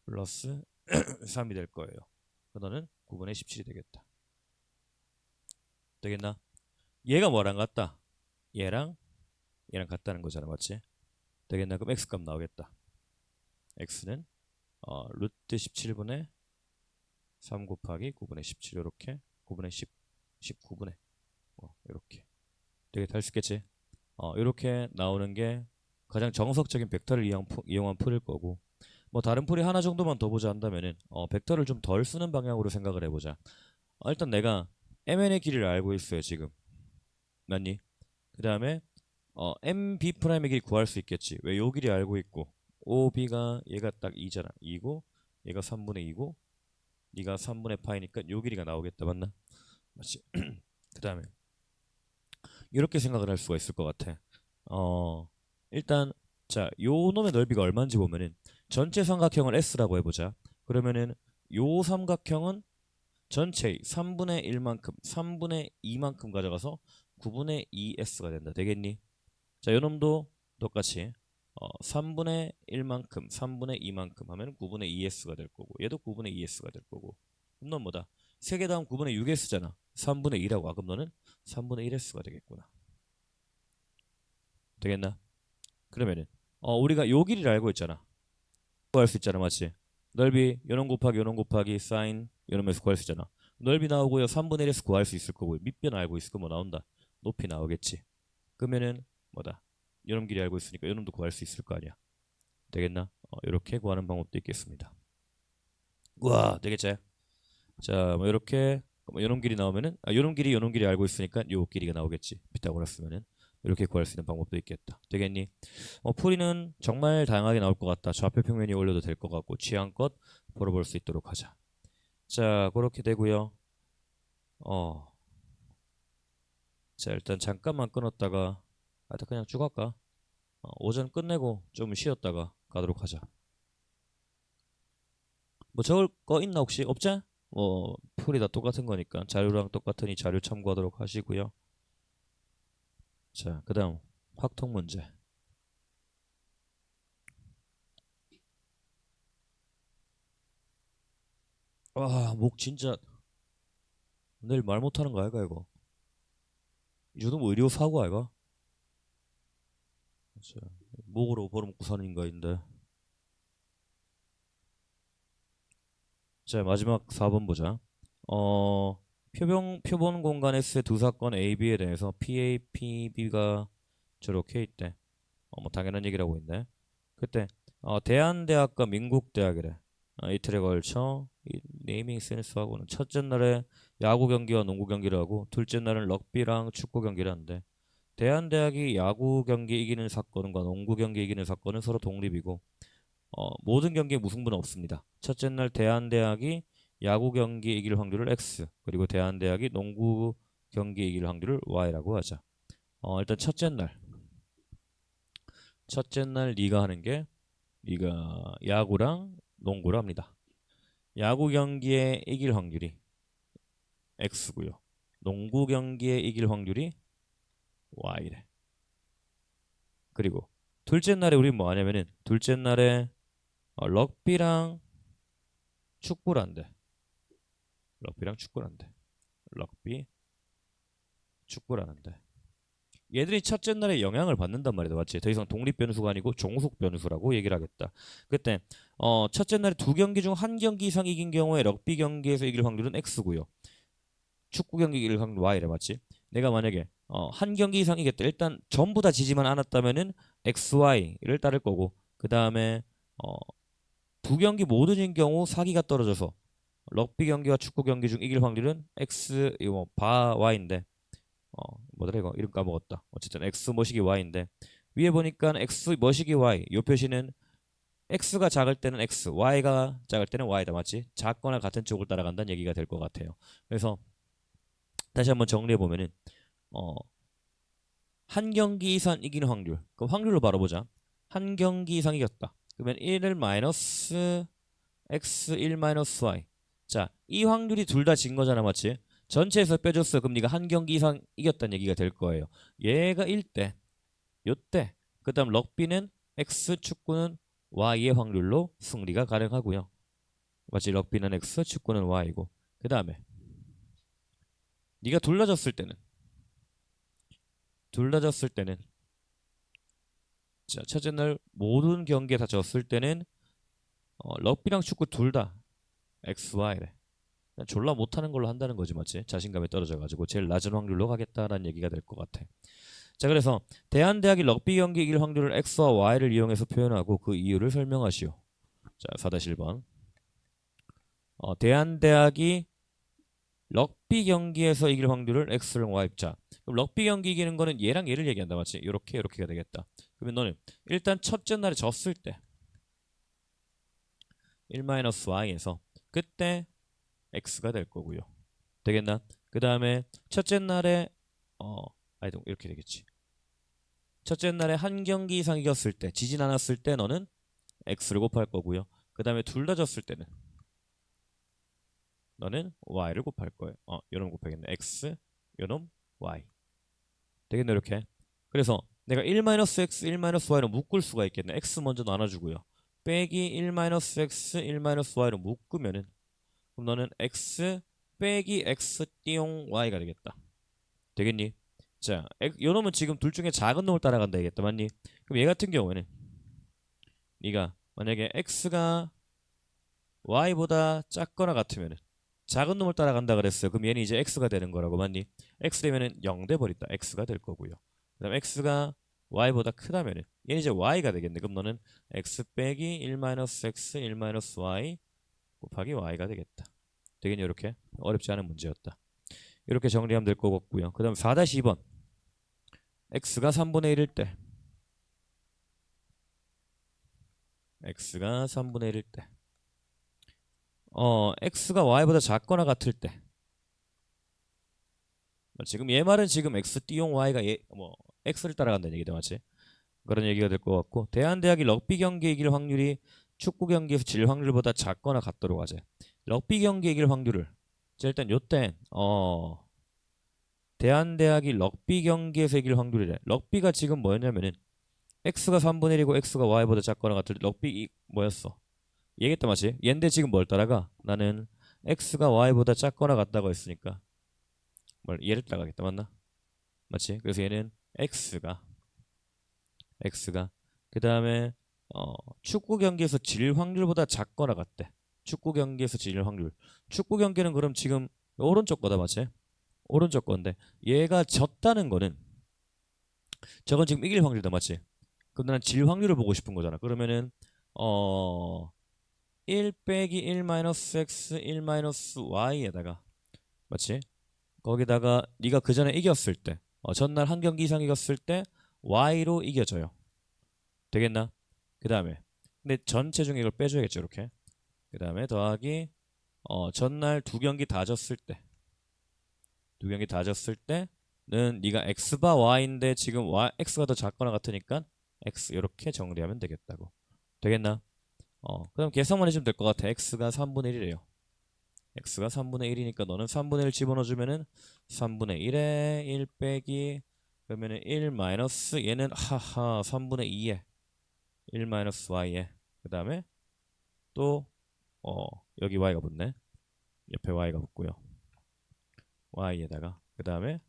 플러스 3이 될 거예요. 그럼 너는 9분의 17이 되겠다. 되겠나? 얘가 뭐랑 같다? 얘랑 같다는 거잖아 맞지? 되겠나? 그럼 x값 나오겠다. x는 루트 17분의 3 곱하기 9분의 17 이렇게 9분의 10 19분의 이렇게 되게 잘 쓰겠지? 이렇게 나오는 게 가장 정석적인 벡터를 이용한 풀일 거고 뭐 다른 풀이 하나 정도만 더 보자 한다면은 벡터를 좀 덜 쓰는 방향으로 생각을 해보자. 일단 내가 mn의 길이를 알고 있어요 지금. 맞니? 그 다음에 mb 프라임의 길이 구할 수 있겠지. 왜 요 길이 알고 있고 ob가 얘가 딱 2잖아. 2고 얘가 3분의 2고 네가 3분의 파이니까 요 길이가 나오겠다. 맞나? 맞지? 그 다음에 이렇게 생각을 할 수가 있을 것 같아. 일단 자, 요 놈의 넓이가 얼마인지 보면은 전체 삼각형을 S라고 해보자. 그러면은 요 삼각형은 전체의 3분의 1만큼, 3분의 2만큼 가져가서 9분의 2S가 된다. 되겠니? 자, 요 놈도 똑같이 3분의 1만큼, 3분의 2만큼 하면 9분의 2S가 될 거고 얘도 9분의 2S가 될 거고 그럼 넌 뭐다? 3개 다음 9분의 6S잖아. 3분의 2라고. 그럼 너는 3분의 1S가 되겠구나. 되겠나? 그러면은 우리가 요 길이를 알고 있잖아. 구할 수 있잖아. 맞지? 넓이 요놈 곱하기 사인 요놈에서 구할 수 있잖아. 넓이 나오고요. 3분의 1에서 구할 수 있을 거고 밑변 알고 있을 거 뭐 나온다. 높이 나오겠지. 그러면은 뭐다? 요놈 길이 알고 있으니까 요놈도 구할 수 있을 거 아니야. 되겠나? 이렇게 구하는 방법도 있겠습니다. 우와, 되겠지? 자, 뭐 이렇게 뭐 요놈 길이 나오면은 요놈 길이 알고 있으니까 요 길이가 나오겠지. 피타고라스면은 이렇게 구할 수 있는 방법도 있겠다. 되겠니? 풀이는 정말 다양하게 나올 것 같다. 좌표 평면이 올려도 될 것 같고 취향껏 풀어볼 수 있도록 하자. 자, 그렇게 되고요. 어, 자 일단 잠깐만 끊었다가 일단 그냥 쭉 할까? 오전 끝내고 좀 쉬었다가 가도록 하자. 뭐 적을 거 있나 혹시? 없지? 풀이 다 똑같은 거니까 자료랑 똑같으니 자료 참고하도록 하시고요. 자, 그 다음 확통 문제. 목 진짜 내일 말 못하는 거 아이가 이거? 이 정도면 뭐 의료 사고 아이가? 자, 목으로 벌어먹고 사는 인간인데. 자, 마지막 4번 보자. 표본 공간 S의 두 사건 A, B에 대해서 PA, PB가 저렇게 있대. 뭐 당연한 얘기라고 있네. 그때 대한대학과 민국대학이래. 이틀에 걸쳐 이 네이밍 센스하고는 첫째 날에 야구 경기와 농구 경기를 하고 둘째 날은 럭비랑 축구 경기를 한대. 대한대학이 야구 경기 이기는 사건과 농구 경기 이기는 사건은 서로 독립이고 모든 경기에 무승부는 없습니다. 첫째 날 대한대학이 야구 경기 이길 확률을 X 그리고 대한대학이 농구 경기 이길 확률을 Y라고 하자. 일단 첫째 날 네가 하는 게 네가 야구랑 농구를 합니다. 야구 경기에 이길 확률이 X고요. 농구 경기에 이길 확률이 Y래. 그리고 둘째 날에 우리 뭐 하냐면은 둘째 날에 럭비랑 축구란대. 럭비랑 축구란대. 럭비 축구라는데 얘들이 첫째 날에 영향을 받는단 말이다. 맞지? 더 이상 독립 변수가 아니고 종속 변수라고 얘기를 하겠다. 그때 첫째 날에 두 경기 중 한 경기 이상 이긴 경우에 럭비 경기에서 이길 확률은 X고요. 축구 경기 이길 확률 Y래. 맞지? 내가 만약에 한 경기 이상 이겼다. 일단 전부 다 지지만 않았다면은 XY를 따를 거고 그 다음에 두 경기 모두 진 경우 사기가 떨어져서 럭비 경기와 축구 경기 중 이길 확률은 X 이거 바 Y인데 뭐더라 이거 이름 까먹었다. 어쨌든 X 머시기 Y인데 위에 보니까 X 머시기 Y 요 표시는 X가 작을 때는 X, Y가 작을 때는 Y다. 맞지? 작거나 같은 쪽을 따라간다는 얘기가 될 것 같아요. 그래서 다시 한번 정리해 보면은 한 경기 이상 이기는 확률. 그럼 확률로 바로 보자. 한 경기 이상 이겼다. 그러면 1을 마이너스 X 1 마이너스 Y. 자, 이 확률이 둘 다 진 거잖아. 맞지? 전체에서 빼줬어. 그럼 네가 한 경기 이상 이겼다는 얘기가 될 거예요. 얘가 1대, 요때. 그 다음 럭비는 X, 축구는 Y의 확률로 승리가 가능하고요. 맞지? 럭비는 X, 축구는 Y고. 그 다음에 네가 둘 다 졌을 때는 자, 첫째 날 모든 경기에 다 졌을 때는 럭비랑 축구 둘 다 X, Y래. 졸라 못하는 걸로 한다는 거지. 맞지? 자신감이 떨어져가지고 제일 낮은 확률로 가겠다라는 얘기가 될 것 같아. 자, 그래서 대한대학이 럭비 경기 이길 확률을 x와 y를 이용해서 표현하고 그 이유를 설명하시오. 자, 4-1번. 대한대학이 럭비 경기에서 이길 확률을 x를 y. 자, 그럼 럭비 경기 이기는 거는 얘랑 얘를 얘기한다, 맞지? 이렇게가 되겠다. 그러면 너는 일단 첫째 날에 졌을 때 1-y에서 그때 x가 될 거고요. 되겠나? 그 다음에 첫째 날에 아니 이렇게 되겠지. 첫째 날에 한 경기 이상 이겼을 때, 지진 않았을 때 너는 x를 곱할 거고요. 그 다음에 둘 다 졌을 때는 너는 y를 곱할 거예요. 요놈 곱하겠네. x, 요놈 y. 되겠네, 이렇게. 그래서 내가 1-x, 1-y로 묶을 수가 있겠네. x 먼저 나눠주고요. 빼기 1-x, 1-y로 묶으면은 그럼 너는 x 빼기 x 띠용 y가 되겠다. 되겠니? 자, 요놈은 지금 둘 중에 작은 놈을 따라간다 되겠다, 맞니? 그럼 얘 같은 경우에는 네가 만약에 x가 y보다 작거나 같으면은 작은 놈을 따라간다 그랬어요. 그럼 얘는 이제 x가 되는 거라고, 맞니? x 되면은 0 돼버린다. x가 될 거고요. 그 다음 x가 y보다 크다면은 얘는 이제 y가 되겠네. 그럼 너는 x 빼기 1-x, 1-y 곱하기 y가 되겠다. 되겠니? 이렇게 어렵지 않은 문제였다. 이렇게 정리하면 될 것 같고요. 그 다음 4-2번. x가 3분의 1일 때 x가 3분의 1일 때 x가 y보다 작거나 같을 때 지금 얘 말은 지금 x 띠용 y가 x를 따라간다는 얘기다, 맞지? 그런 얘기가 될 것 같고, 대한대학이 럭비 경기 이길 확률이 축구 경기에서 질 확률보다 작거나 같도록 하재. 럭비 경기 이길 확률을 자, 일단 요때 대한대학이 럭비 경기에서 이길 확률이래. 럭비가 지금 뭐였냐면은 x가 3분의 1이고 x가 y보다 작거나 같을 때 럭비 뭐였어? 얘기했다, 맞지? 얘인데 지금 뭘 따라가? 나는 x가 y보다 작거나 같다고 했으니까 얘를 따라가겠다, 맞나? 맞지? 그래서 얘는 x가 그 다음에 축구 경기에서 질 확률보다 작거나 같대. 축구 경기에서 질 확률. 축구 경기는 그럼 지금 오른쪽 거다, 맞지? 오른쪽 건데 얘가 졌다는 거는 저건 지금 이길 확률이다, 맞지? 그럼 나는 질 확률을 보고 싶은 거잖아. 그러면은 1 빼기 1-x 1-y에다가 맞지? 거기다가 네가 그 전에 이겼을 때 전날 한 경기 이상 이겼을 때 y로 이겨져요. 되겠나? 그 다음에 근데 전체 중에 이걸 빼줘야겠죠, 이렇게. 그 다음에 더하기 전날 두 경기 다 졌을 때 두 경기 다 졌을 때는 네가 x바 y인데 지금 x가 더 작거나 같으니까 x 이렇게 정리하면 되겠다고. 되겠나? 그럼 계산만 해주면 될 것 같아. x가 3분의 1이래요. x가 3분의 1이니까 너는 3분의 1 집어넣어주면은 3분의 1에 1 빼기 그러면은 1 마이너스 얘는 하하 3분의 2에 1 마이너스 y에 그 다음에 또 여기 y가 붙네. 옆에 y가 붙고요. y에다가 그 다음에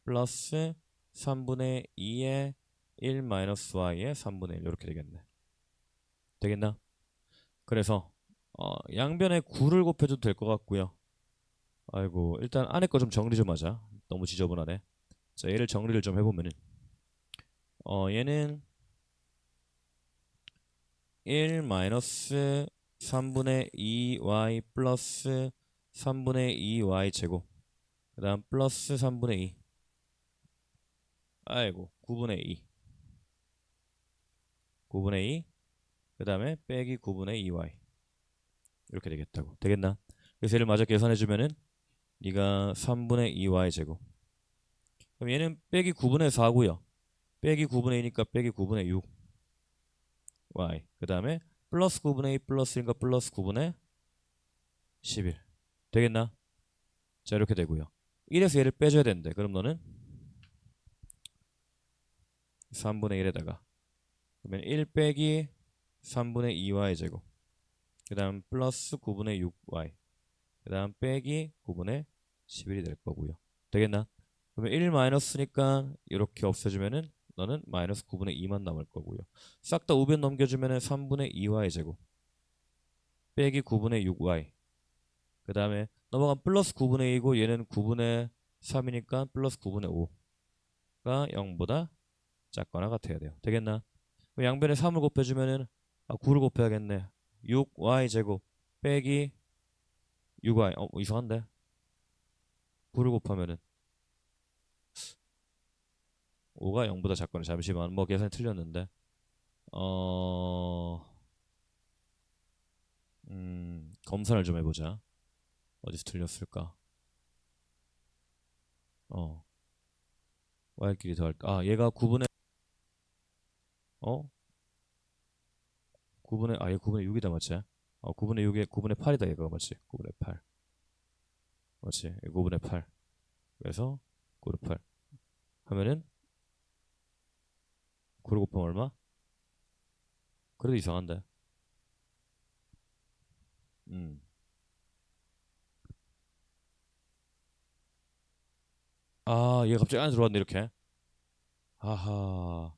플러스 3분의 2에 1 마이너스 y에 3분의 1 이렇게 되겠네. 되겠나? 그래서 양변에 9를 곱해줘도 될 것 같고요. 아이고 일단 안에 거 좀 정리 좀 하자. 너무 지저분하네. 자, 얘를 정리를 좀 해보면은 얘는 1 마이너스 3분의 2y 플러스 3분의 2y 제곱 그 다음 플러스 3분의 2 아이고 9분의 2 9분의 2 그 다음에 빼기 9분의 2y 이렇게 되겠다고. 되겠나? 그래서 얘를 마저 계산해주면은 네가 3분의 2y 제곱 그럼 얘는 빼기 9분의 4고요. 빼기 9분의 2니까 빼기 9분의 6 y 그 다음에 플러스 9분의 2 플러스 1과 플러스 9분의 11 되겠나? 자, 이렇게 되고요. 1에서 얘를 빼줘야 되는데 그럼 너는 3분의 1에다가 그러면 1 빼기 3분의 2y 제곱 그 다음 플러스 9분의 6y 그 다음 빼기 9분의 11이 될 거고요. 되겠나? 그러면 1 마이너스니까 이렇게 없애주면은 너는 마이너스 9분의 2만 남을 거고요. 싹 다 우변 넘겨주면은 3분의 2y 제곱 빼기 9분의 6y 그 다음에 넘어간 플러스 9분의 2고 얘는 9분의 3이니까 플러스 9분의 5 0보다 작거나 같아야 돼요. 되겠나? 그럼 양변에 3을 곱해주면은 9를 곱해야겠네. 6y 제곱 빼기 6y. 이상한데? 9를 곱하면은 5가 0보다 작거나. 잠시만, 뭐 계산이 틀렸는데. 어, 검사를 좀 해보자. 어디서 틀렸을까? 어, y끼리 더할. 얘가 9분의 어? 9분의 얘 9분의 6이다 맞지? 9분의 6에 9분의 8이다 얘가 맞지? 9분의 8. 맞지? 9분의 8. 그래서 9분의 8 하면은 9를 곱하면 얼마? 그래도 이상한데. 음. 얘가 갑자기 안에 들어왔네 이렇게. 아하.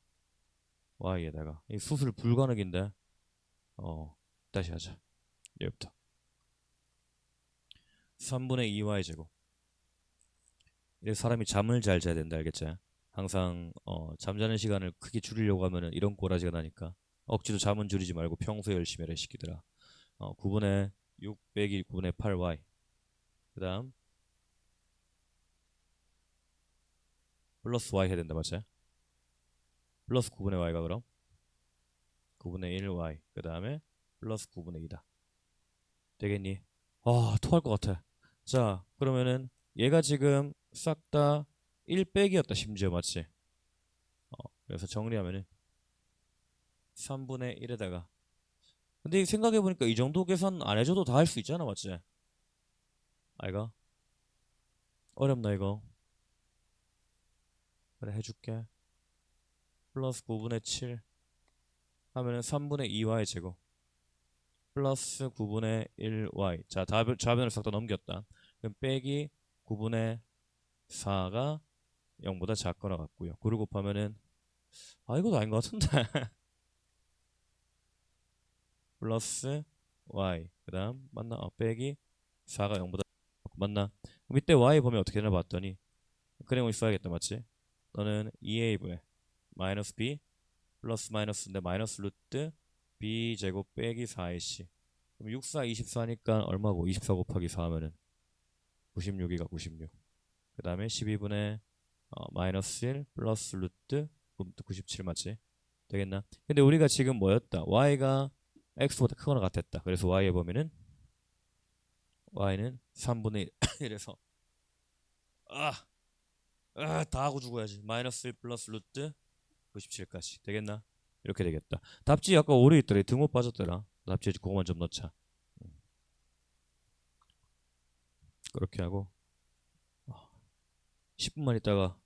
y에다가 이 수술 불가능인데. 다시 하자. 얘부터 3분의 2y 제곱. 이래 사람이 잠을 잘 자야 된다 알겠지? 항상 잠자는 시간을 크게 줄이려고 하면은 이런 꼬라지가 나니까 억지로 잠은 줄이지 말고 평소에 열심히 해라 이 시키더라. 9분의 6 빼기 9분의 8y. 그 다음 플러스 y 해야 된다 맞지? 플러스 9분의 y가 그럼 9분의 1y. 그 다음에 플러스 9분의 2다. 되겠니? 토할 것 같아. 자, 그러면은 얘가 지금 싹 다 1 빼기였다 심지어 맞지? 그래서 정리하면은 3분의 1에다가, 근데 생각해보니까 이 정도 계산 안 해줘도 다 할 수 있잖아 맞지? 아이가? 어렵나 이거? 그래 해줄게. 플러스 9분의 7 하면은 3분의 2y 제곱 플러스 9분의 1y. 자, 좌변을 싹 다 넘겼다. 그럼 빼기 9분의 4가 0보다 작거나 같고요. 9를 곱하면은 이것도 아닌 것 같은데. 플러스 y. 그 다음 맞나? 빼기 4가 0보다 맞나? 그럼 이때 y 보면 어떻게 되나 봤더니 그래고 있어야겠다 맞지? 너는 2a분의 마이너스 b 플러스 마이너스인데 마이너스 루트 b 제곱 빼기 4ac. 그럼 6, 4, 24니까 얼마고? 24 곱하기 4 하면은 96이가 96. 그 다음에 12분의 마이너스 1 플러스 루트 97 맞지? 되겠나? 근데 우리가 지금 뭐였다? y가 x보다 크거나 같았다. 그래서 y에 보면은 y는 3분의 1에서 아, 다 하고 죽어야지. 마이너스 1 플러스 루트 97까지 되겠나? 이렇게 되겠다. 답지 아까 오래 있더라. 등호 빠졌더라. 답지에 그거만 좀 넣자. 그렇게 하고 10분만 있다가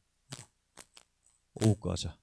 오후까 하자.